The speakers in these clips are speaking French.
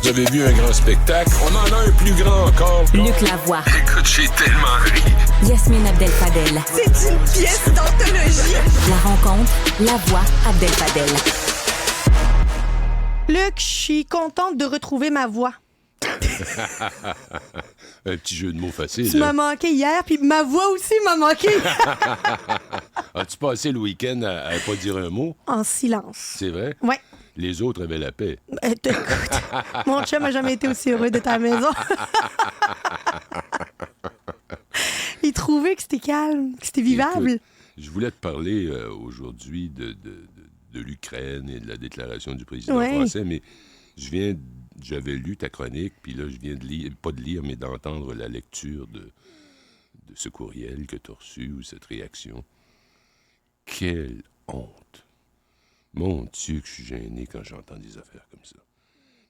Vous avez vu un grand spectacle? On en a un plus grand encore. Luc Lavoie. Écoute, j'ai tellement ri. Yasmine Abdel-Fadel. C'est une pièce d'anthologie. La rencontre, Lavoie Abdel-Fadel. Luc, je suis contente de retrouver ma voix. Un petit jeu de mots facile. Tu m'as manqué hier, puis ma voix aussi m'a manqué. As-tu passé le week-end à pas dire un mot? En silence. C'est vrai? Ouais. Les autres avaient la paix. Écoute, mon chum n'a jamais été aussi heureux d'être à la maison. Il trouvait que c'était calme, que c'était vivable. Écoute, je voulais te parler aujourd'hui de l'Ukraine et de la déclaration du président français, mais j'avais lu ta chronique, puis là, je viens de lire, pas de lire, mais d'entendre la lecture de ce courriel que tu as reçu ou cette réaction. Quelle honte! Mon Dieu, que je suis gêné quand j'entends des affaires comme ça.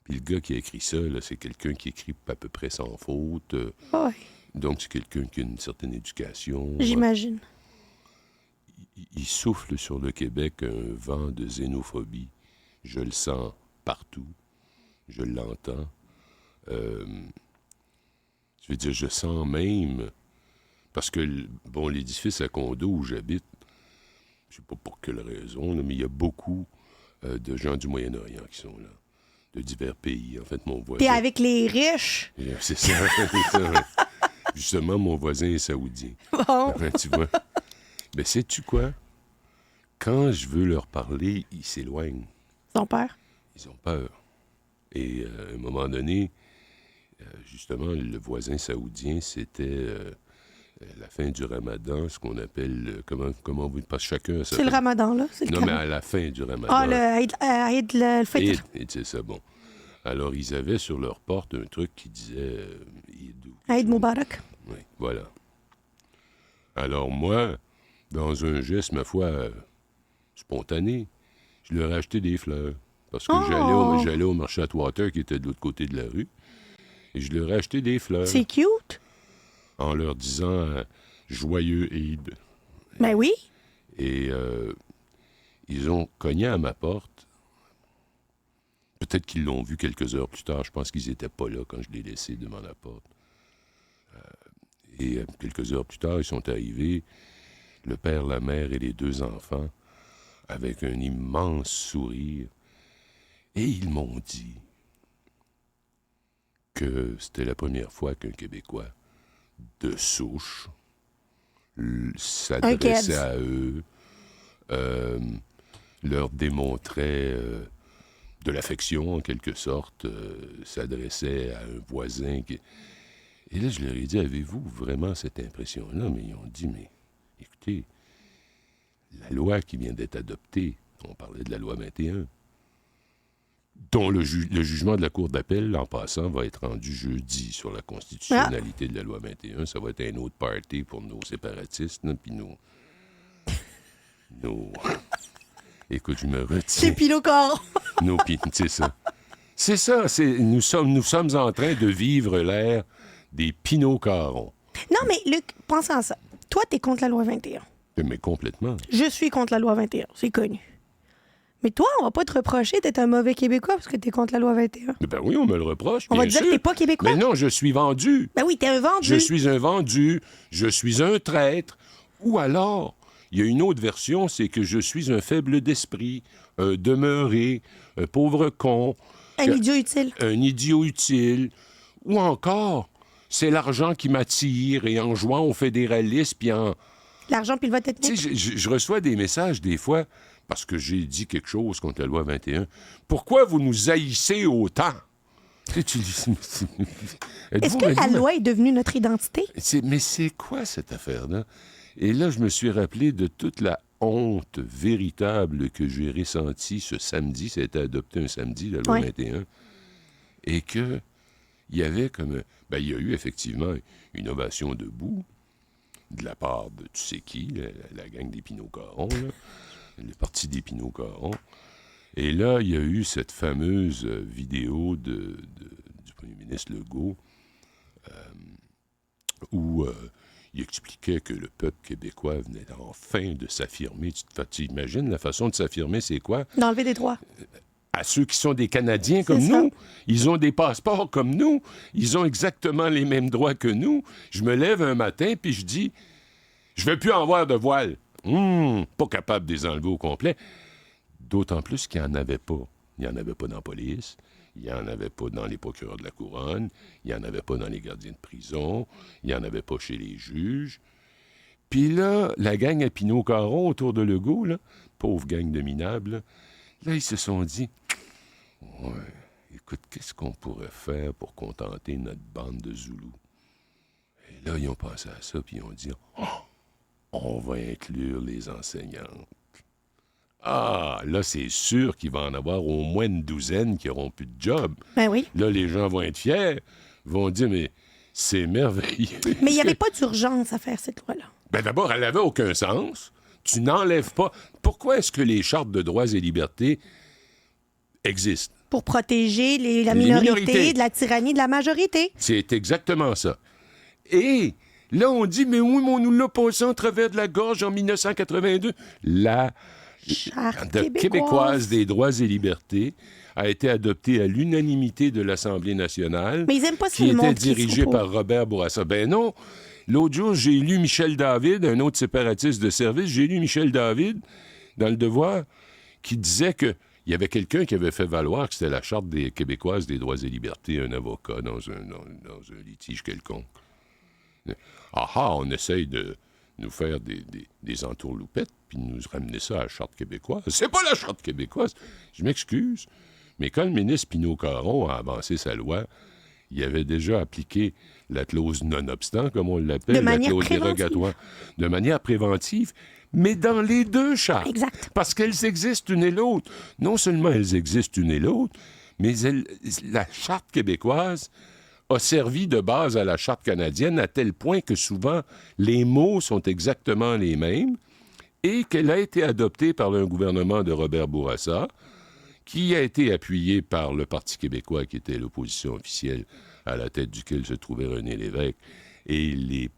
Puis le gars qui a écrit ça, là, c'est quelqu'un qui écrit à peu près sans faute. Ouais. Donc, c'est quelqu'un qui a une certaine éducation. J'imagine. Il souffle sur le Québec un vent de xénophobie. Je le sens partout. Je l'entends. Je veux dire, je sens même... Parce que, bon, l'édifice à condo où j'habite, je sais pas pour quelle raison, là, mais il y a beaucoup de gens du Moyen-Orient qui sont là, de divers pays. En fait, mon voisin... T'es avec les riches. C'est ça, c'est ça. Ouais. Justement, mon voisin est saoudien. Bon. Tu vois? Mais sais-tu quoi? Quand je veux leur parler, ils s'éloignent. Ils ont peur. Ils ont peur. Et à un moment donné, justement, le voisin saoudien, c'était... la fin du ramadan, ce qu'on appelle... Comment vous... Parce que chacun... C'est le ramadan, là? C'est le non, carême. mais à la fin du ramadan. Ah, le fitr. Eid, c'est ça, bon. Alors, ils avaient sur leur porte un truc qui disait... Eid Mubarak. Oui, voilà. Alors, moi, dans un geste, ma foi, spontané, je leur ai acheté des fleurs. Parce que j'allais au marché Atwater, qui était de l'autre côté de la rue, et je leur ai acheté des fleurs. C'est cute. En leur disant joyeux Eid. Ben oui. Et ils ont cogné à ma porte. Peut-être qu'ils l'ont vu quelques heures plus tard. Je pense qu'ils n'étaient pas là quand je l'ai laissé devant la porte. Et quelques heures plus tard, ils sont arrivés, le père, la mère et les deux enfants, avec un immense sourire. Et ils m'ont dit que c'était la première fois qu'un Québécois de souche s'adressait à eux, leur démontrait de l'affection en quelque sorte, s'adressait à un voisin. Et là, je leur ai dit, avez-vous vraiment cette impression-là? Mais ils ont dit, mais écoutez, la loi qui vient d'être adoptée, on parlait de la loi 21, dont le jugement de la Cour d'appel, en passant, va être rendu jeudi sur la constitutionnalité de la loi 21. Ça va être un autre party pour nos séparatistes, puis nos... Écoute, je me retiens. C'est Pinot-Corps. C'est ça. C'est ça. Nous sommes en train de vivre l'ère des Pinot-Carons. Non, mais Luc, pense à ça. Toi, t'es contre la loi 21. Mais complètement. Je suis contre la loi 21. C'est connu. Mais toi, on va pas te reprocher d'être un mauvais Québécois parce que t'es contre la loi 21. Ben oui, on me le reproche, On bien va te dire sûr. que t'es pas Québécois. Mais non, je suis vendu. Ben oui, t'es un vendu. Je suis un vendu. Je suis un traître. Ou alors, il y a une autre version, c'est que je suis un faible d'esprit, un demeuré, un pauvre con. Un idiot utile. Un idiot utile. Ou encore, c'est l'argent qui m'attire et en jouant au fédéralisme, puis en... L'argent puis le vote ethnique. Tu sais, je reçois des messages des fois, parce que j'ai dit quelque chose contre la loi 21. Pourquoi vous nous haïssez autant? Tu dis... Est-ce que la loi est devenue notre identité? Mais c'est quoi cette affaire-là? Et là, je me suis rappelé de toute la honte véritable que j'ai ressentie ce samedi. Ça a été adopté un samedi, la loi 21. Et que il y avait comme... Ben, il y a eu effectivement une ovation debout de la part de tu sais qui, la gang des Pinot-Carons, le parti des Pinot-Carons. Et là, il y a eu cette fameuse vidéo du premier ministre Legault où il expliquait que le peuple québécois venait enfin de s'affirmer. Tu imagines la façon de s'affirmer, c'est quoi? D'enlever des droits. à ceux qui sont des Canadiens comme C'est ça. nous. Ils ont des passeports comme nous. Ils ont exactement les mêmes droits que nous. Je me lève un matin puis je dis, je veux plus avoir de voile. Pas capable de les enlever au complet. D'autant plus qu'il n'y en avait pas. Il n'y en avait pas dans la police. Il n'y en avait pas dans les procureurs de la Couronne. Il n'y en avait pas dans les gardiens de prison. Il n'y en avait pas chez les juges. Puis là, la gang à Pinot-Caron autour de Legault, là, pauvre gang de minables, là, ils se sont dit, ouais, écoute, qu'est-ce qu'on pourrait faire pour contenter notre bande de Zoulous? Et là, ils ont pensé à ça, puis ils ont dit, on va inclure les enseignantes. Ah, là, c'est sûr qu'il va en avoir au moins une douzaine qui n'auront plus de job. Ben oui. Là, les gens vont être fiers, vont dire, mais c'est merveilleux. Mais il n'y avait pas d'urgence à faire cette loi-là. Ben d'abord, elle n'avait aucun sens. Tu n'enlèves pas. Pourquoi est-ce que les chartes de droits et libertés existent? Pour protéger la Les minorité minorités. de la tyrannie de la majorité. C'est exactement ça. Et là, on dit, mais oui, mais on nous l'a passé en travers de la gorge en 1982. La Charte québécoise des droits et libertés a été adoptée à l'unanimité de l'Assemblée nationale, Mais ils n'aiment pas ça, qui le était monde qui dirigée sont pour. par Robert Bourassa. Ben non. L'autre jour, j'ai lu Michel David, un autre séparatiste de service. J'ai lu Michel David dans Le Devoir, qui disait qu'il y avait quelqu'un qui avait fait valoir que c'était la Charte des québécoises des droits et libertés, un avocat dans un litige quelconque. On essaye de nous faire des entourloupettes puis de nous ramener ça à la Charte québécoise. C'est pas la Charte québécoise. Je m'excuse. Mais quand le ministre Pinot-Caron a avancé sa loi, il avait déjà appliqué la clause non-obstant, comme on l'appelle, De la manière clause préventive. dérogatoire, de manière préventive, mais dans les deux chartes. Exact. Parce qu'elles existent une et l'autre. Non seulement elles existent une et l'autre, mais la Charte québécoise a servi de base à la Charte canadienne à tel point que souvent les mots sont exactement les mêmes et qu'elle a été adoptée par un gouvernement de Robert Bourassa qui a été appuyé par le Parti québécois, qui était l'opposition officielle à la tête duquel se trouvait René Lévesque, et les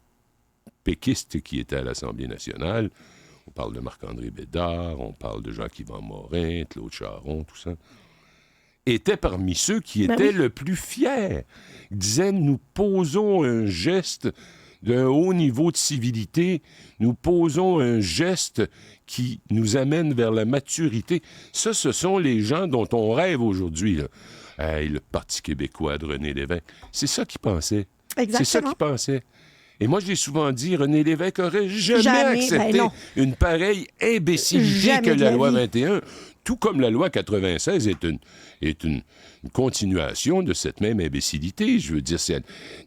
péquistes qui étaient à l'Assemblée nationale. On parle de Marc-André Bédard, on parle de Jacques-Yvan Morin, Claude Charron, tout ça, étaient parmi ceux qui Ben étaient oui. le plus fiers. Ils disaient, nous posons un geste d'un haut niveau de civilité, nous posons un geste qui nous amène vers la maturité. Ça, ce sont les gens dont on rêve aujourd'hui, là. Hey, le Parti québécois de René Lévesque. C'est ça qu'ils pensaient. C'est ça Exactement. qu'ils pensaient. Et moi, j'ai souvent dit, René Lévesque aurait jamais accepté ben non. une pareille imbécilité Jamais que de la la loi vie. 21, tout comme la loi 96 est une continuation de cette même imbécilité. Je veux dire,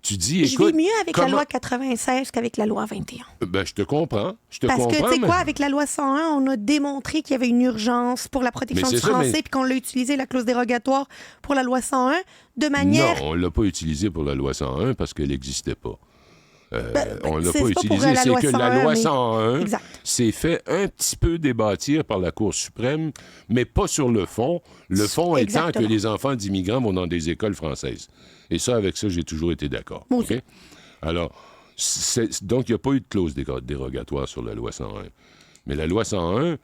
tu dis, Je écoute... vis mieux avec la comment- loi 96 qu'avec la loi 21. Ben, je te comprends. Parce que, tu sais mais- quoi, avec la loi 101, on a démontré qu'il y avait une urgence pour la protection Mais du c'est ça, français, mais- puis qu'on l'a utilisé, la clause dérogatoire, pour la loi 101, de manière... Non, on ne l'a pas utilisé pour la loi 101 parce qu'elle n'existait pas. On ne l'a c'est pas pas pour utilisé. la C'est loi que la 101, loi mais- 101 Exact. s'est fait un petit peu débattir par la Cour suprême, mais pas sur le fond. Le fond étant Exactement. que les enfants d'immigrants vont dans des écoles françaises. Et ça, avec ça, j'ai toujours été d'accord. Moi aussi. OK? Alors, donc, il n'y a pas eu de clause dérogatoire sur la loi 101. Mais la loi 101,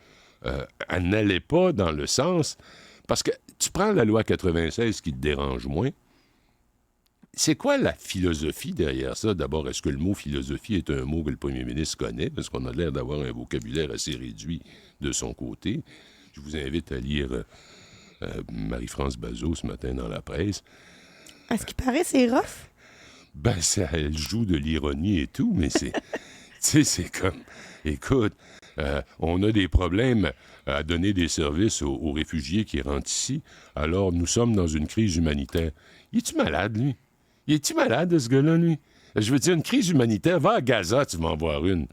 elle n'allait pas dans le sens... Parce que tu prends la loi 96 qui te dérange moins. C'est quoi la philosophie derrière ça? D'abord, est-ce que le mot philosophie est un mot que le premier ministre connaît? Parce qu'on a l'air d'avoir un vocabulaire assez réduit de son côté. Je vous invite à lire Marie-France Bazot ce matin dans la presse. À ce qui paraît, c'est rough. Ben, elle joue de l'ironie et tout, mais c'est... tu sais, c'est comme... Écoute, on a des problèmes à donner des services aux réfugiés qui rentrent ici. Alors, nous sommes dans une crise humanitaire. Il est-tu malade, lui? Il est-tu malade, ce gars-là, lui? Je veux dire, une crise humanitaire, va à Gaza, tu vas en voir une.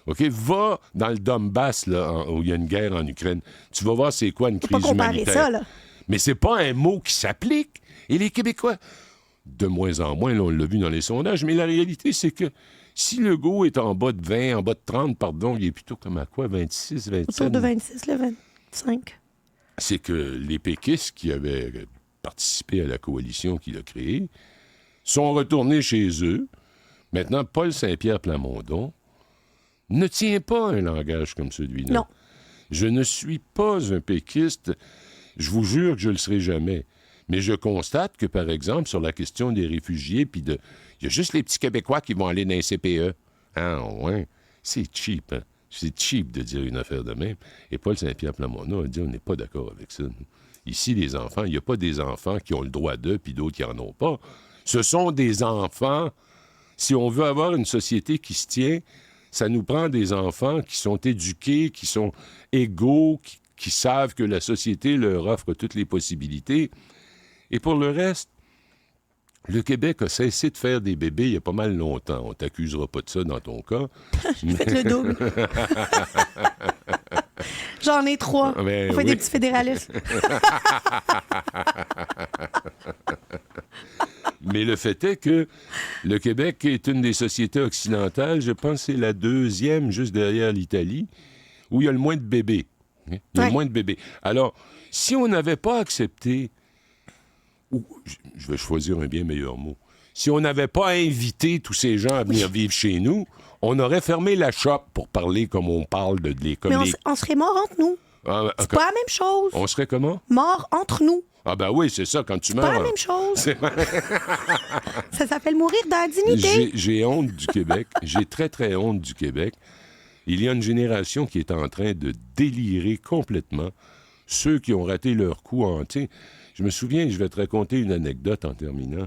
OK? Va dans le Donbass, là, où il y a une guerre en Ukraine. Tu vas voir c'est quoi une Faut pas crise comparer humanitaire. ça, là. Mais c'est pas un mot qui s'applique. Et les Québécois, de moins en moins, là, on l'a vu dans les sondages, mais la réalité, c'est que si Legault est en bas de 20, en bas de 30, pardon, il est plutôt comme à quoi? 26, 27? Autour de 26, le 25. C'est que les péquistes qui avaient participé à la coalition qu'il a créée sont retournés chez eux. Maintenant, Paul Saint-Pierre Plamondon ne tient pas un langage comme celui-là. Non. Je ne suis pas un péquiste. Je vous jure que je le serai jamais. Mais je constate que, par exemple, sur la question des réfugiés, il y a juste les petits Québécois qui vont aller dans les CPE. Ah, ouais. C'est cheap, hein? C'est cheap de dire une affaire de même. Et Paul Saint-Pierre Plamondon a dit, on n'est pas d'accord avec ça. Ici, les enfants, il n'y a pas des enfants qui ont le droit d'eux, puis d'autres qui n'en ont pas. Ce sont des enfants. Si on veut avoir une société qui se tient, ça nous prend des enfants qui sont éduqués, qui sont égaux, qui savent que la société leur offre toutes les possibilités. Et pour le reste, le Québec a cessé de faire des bébés il y a pas mal longtemps. On t'accusera pas de ça dans ton cas. Faites le double. J'en ai 3. On fait des petits fédéralistes. Mais le fait est que le Québec est une des sociétés occidentales, je pense que c'est la 2e, juste derrière l'Italie, où il y a le moins de bébés. Il y a le moins de bébés. Alors, si on n'avait pas accepté, ou je vais choisir un bien meilleur mot, si on n'avait pas invité tous ces gens à venir vivre chez nous, on aurait fermé la shop pour parler comme on parle de les... Comme mais on serait morts entre nous. C'est pas la même chose. On serait comment? Morts entre nous. Ah ben oui, c'est ça, quand tu meurs... C'est pas la même chose. Ça s'appelle mourir dans la dignité. J'ai honte du Québec. J'ai très, très honte du Québec. Il y a une génération qui est en train de délirer complètement. Ceux qui ont raté leur coup entier. Je me souviens, je vais te raconter une anecdote en terminant.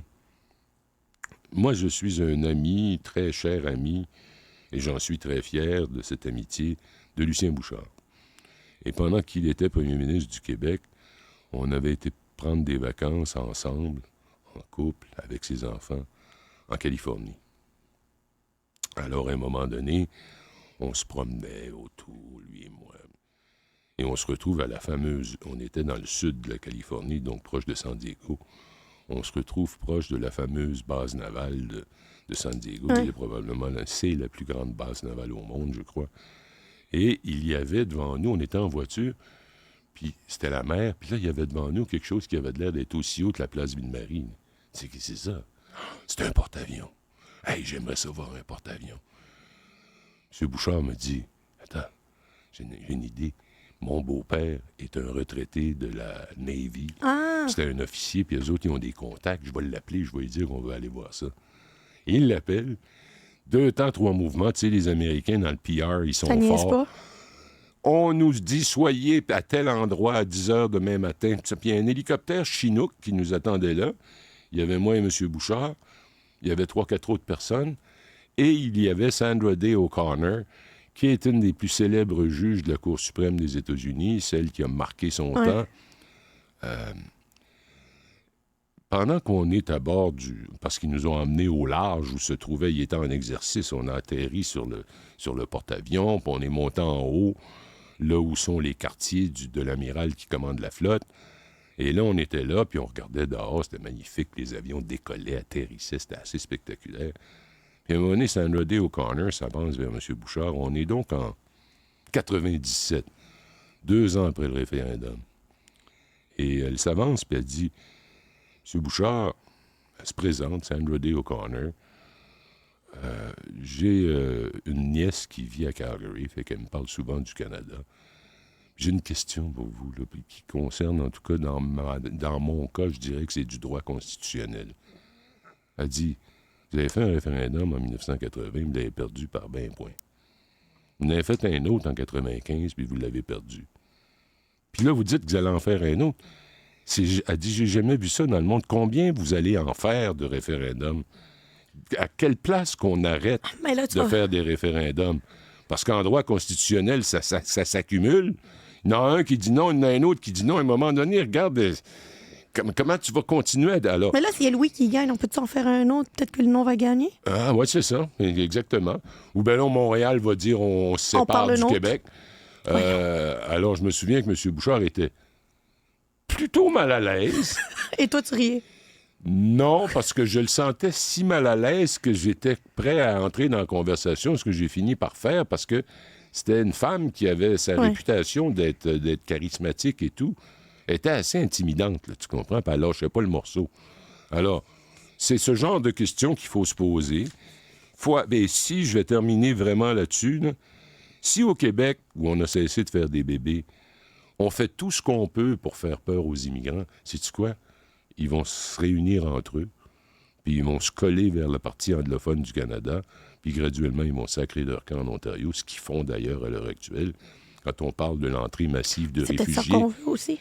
Moi, je suis un ami, très cher ami, et j'en suis très fier de cette amitié, de Lucien Bouchard. Et pendant qu'il était premier ministre du Québec, on avait été prendre des vacances ensemble, en couple, avec ses enfants, en Californie. Alors, à un moment donné, on se promenait autour, lui et moi. Et on se retrouve à la fameuse... On était dans le sud de la Californie, donc proche de San Diego. On se retrouve proche de la fameuse base navale de San Diego, qui est probablement c'est la plus grande base navale au monde, je crois. Et il y avait devant nous, on était en voiture, puis c'était la mer, puis là, il y avait devant nous quelque chose qui avait l'air d'être aussi haut que la place Ville-Marie. C'est que c'est ça. C'est un porte-avions. Hey, j'aimerais ça voir un porte-avions. M. Bouchard me dit, attends, j'ai une idée. Mon beau-père est un retraité de la Navy. Ah. C'était un officier, puis eux autres, ils ont des contacts. Je vais l'appeler, je vais lui dire qu'on veut aller voir ça. Et il l'appelle. 2 temps, 3 mouvements. Tu sais, les Américains, dans le PR, ils sont forts. Pas. On nous dit, soyez à tel endroit à 10 heures demain matin. Puis il y a un hélicoptère Chinook qui nous attendait là. Il y avait moi et M. Bouchard. Il y avait 3-4 autres personnes. Et il y avait Sandra Day O'Connor, qui est une des plus célèbres juges de la Cour suprême des États-Unis, celle qui a marqué son temps. Pendant qu'on est à bord parce qu'ils nous ont emmenés au large où se trouvait, il était en exercice, on a atterri sur le porte-avions, puis on est monté en haut, là où sont les quartiers de l'amiral qui commande la flotte. Et là, on était là, puis on regardait dehors, c'était magnifique, les avions décollaient, atterrissaient, c'était assez spectaculaire. Puis à un moment donné, Sandra Day O'Connor s'avance vers M. Bouchard. On est donc en 97, 2 ans après le référendum. Et elle s'avance, puis elle dit, M. Bouchard, elle se présente, Sandra Day O'Connor. J'ai une nièce qui vit à Calgary, fait qu'elle me parle souvent du Canada. J'ai une question pour vous, là, qui concerne, en tout cas, dans mon cas, je dirais que c'est du droit constitutionnel. Elle dit, vous avez fait un référendum en 1980, vous l'avez perdu par 20 points. Vous en avez fait un autre en 1995, puis vous l'avez perdu. Puis là, vous dites que vous allez en faire un autre. Elle dit, j'ai jamais vu ça dans le monde. Combien vous allez en faire de référendums? À quelle place qu'on arrête de faire des référendums? Parce qu'en droit constitutionnel, ça s'accumule. Il y en a un qui dit non, il y en a un autre qui dit non. À un moment donné, regarde, comment tu vas continuer alors? Mais là, s'il y a Louis qui gagne, on peut-tu en faire un autre? Peut-être que le nom va gagner? Ah, oui, c'est ça, exactement. Ou bien là, Montréal va dire on se sépare du Québec. Alors, je me souviens que M. Bouchard était plutôt mal à l'aise. Et toi, tu riais? Non, parce que je le sentais si mal à l'aise que j'étais prêt à entrer dans la conversation, ce que j'ai fini par faire, parce que c'était une femme qui avait sa réputation d'être charismatique et tout. Elle était assez intimidante, là, tu comprends? Puis elle lâchait pas le morceau. Alors, c'est ce genre de questions qu'il faut se poser. Si je vais terminer vraiment là-dessus, là, si au Québec, où on a cessé de faire des bébés, On fait tout ce qu'on peut pour faire peur aux immigrants. Sais-tu quoi? Ils vont se réunir entre eux, puis ils vont se coller vers la partie anglophone du Canada, puis graduellement, ils vont sacrer leur camp en Ontario, ce qu'ils font d'ailleurs à l'heure actuelle. Quand on parle de l'entrée massive de C'est peut-être ça réfugiés, qu'on veut aussi.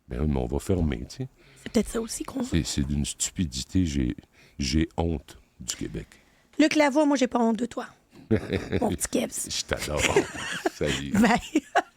ben, mais on va fermer, tu sais. C'est peut-être ça aussi qu'on veut. C'est d'une stupidité. J'ai honte du Québec. Luc Lavoie, moi, j'ai pas honte de toi. Mon petit Kebs. Je t'adore. Salut. Bye.